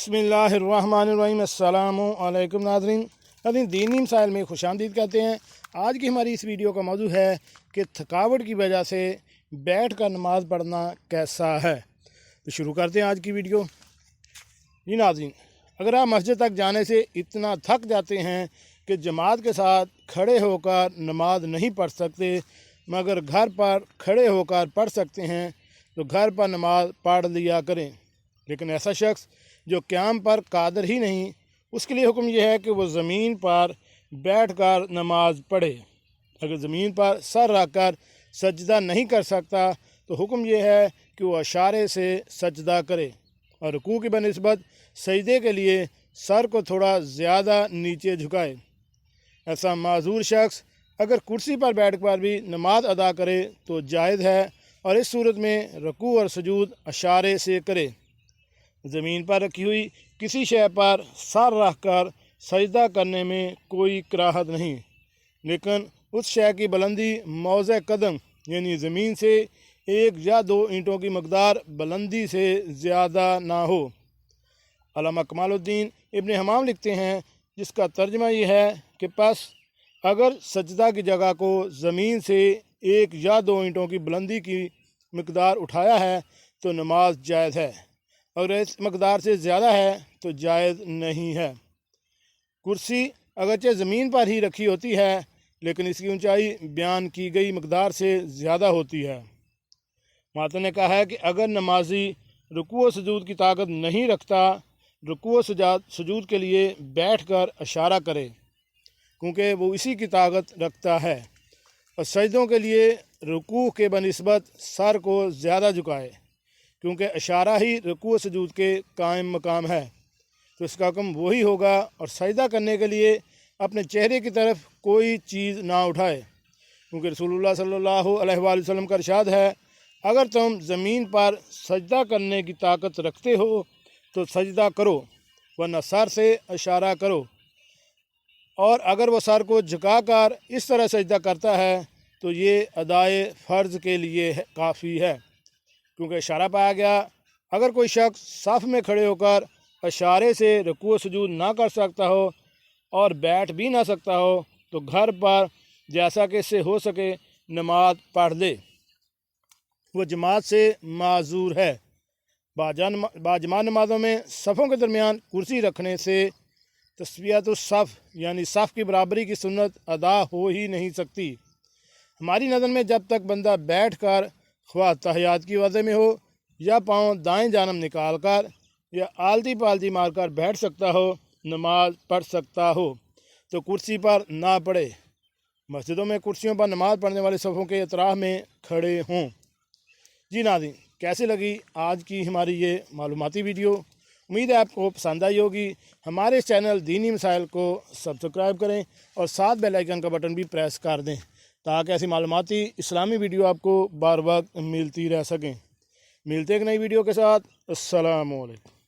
बिस्मिल्लाहिर्रहमानिर्रहीम। अस्सलामु अलैकुम नाज़रीन, दीनी मसाइल में खुशामदीद कहते हैं। आज की हमारी इस वीडियो का मौजू है कि थकावट की वजह से बैठ कर नमाज़ पढ़ना कैसा है। तो शुरू करते हैं आज की वीडियो। जी नाज़रीन, अगर आप मस्जिद तक जाने से इतना थक जाते हैं कि जमात के साथ खड़े होकर नमाज नहीं पढ़ सकते मगर घर पर खड़े होकर पढ़ सकते हैं तो घर पर नमाज पढ़ लिया करें। लेकिन ऐसा शख्स जो क़याम पर कादर ही नहीं, उसके लिए हुक्म यह है कि वो ज़मीन पर बैठकर नमाज पढ़े। अगर ज़मीन पर सर रख कर सजदा नहीं कर सकता तो हुक्म यह है कि वो इशारे से सजदा करे और रुकू की बनिस्बत सजदे के लिए सर को थोड़ा ज़्यादा नीचे झुकाए। ऐसा माजूर शख्स अगर कुर्सी पर बैठ कर भी नमाज अदा करे तो जायज़ है और इस सूरत में रुकू और सुजूद इशारे से करे। ज़मीन पर रखी हुई किसी शय पर सर रख कर सजदा करने में कोई कराहत नहीं, लेकिन उस शय की बुलंदी मौज़े कदम यानी ज़मीन से 1 या 2 ईंटों की मकदार बुलंदी से ज़्यादा ना हो। अल्लामा कमालुद्दीन इब्न हमाम लिखते हैं, जिसका तर्जमा यह है कि बस अगर सजदा की जगह को ज़मीन से 1 या 2 ईंटों की बुलंदी की मकदार उठाया है तो नमाज जायज़ है, अगर इस मकदार से ज़्यादा है तो जायज़ नहीं है। कुर्सी अगरचे ज़मीन पर ही रखी होती है लेकिन इसकी ऊंचाई बयान की गई मकदार से ज़्यादा होती है। माता ने कहा है कि अगर नमाजी रुकू व सुजूद की ताकत नहीं रखता, रुकू व सुजूद के लिए बैठ कर इशारा करे क्योंकि वो इसी की ताकत रखता है, और सजदों के लिए रुकू के बनिस्बत सर को ज़्यादा झुकाए क्योंकि इशारा ही रुकू व सुजूद के कायम मकाम है, तो इसका हुक्म वही होगा। और सजदा करने के लिए अपने चेहरे की तरफ कोई चीज़ ना उठाए क्योंकि रसूलुल्लाह सल्लल्लाहु अलैहि वसल्लम का इरशाद है, अगर तुम ज़मीन पर सजदा करने की ताकत रखते हो तो सजदा करो वरना सर से इशारा करो। और अगर वो सर को झुकाकर इस तरह सजदा करता है तो ये अदाए फ़र्ज़ के लिए काफ़ी है क्योंकि इशारा पाया गया। अगर कोई शख्स सफ़ में खड़े होकर इशारे से रुकू सुजूद ना कर सकता हो और बैठ भी ना सकता हो तो घर पर जैसा कि इससे हो सके नमाज पढ़ ले, वो जमात से माजूर है। बाजमात नमाज़ों में सफ़ों के दरमियान कुर्सी रखने से तस्बियतुस सफ़ यानी सफ़ की बराबरी की सुन्नत अदा हो ही नहीं सकती। हमारी नज़र में जब तक बंदा बैठ कर ख्वाह तहियात की वज़ह में हो या पाँव दाएं जानब निकाल कर या आलती पालती मार कर बैठ सकता हो, नमाज पढ़ सकता हो, तो कुर्सी पर ना पढ़े। मस्जिदों में कुर्सियों पर नमाज पढ़ने वाले सफ़ों के अतराफ़ में खड़े हों। जी नाज़रीन, कैसी लगी आज की हमारी ये मालूमाती वीडियो? उम्मीद है आपको पसंद आई होगी। हमारे इस चैनल दीनी मसाइल को सब्सक्राइब करें और साथ बेल आइकन का बटन भी प्रेस कर दें ताकि ऐसी मालूमाती इस्लामी वीडियो आपको बार वक्त मिलती रह सकें। मिलते एक नई वीडियो के साथ। अस्सलामु अलैकुम।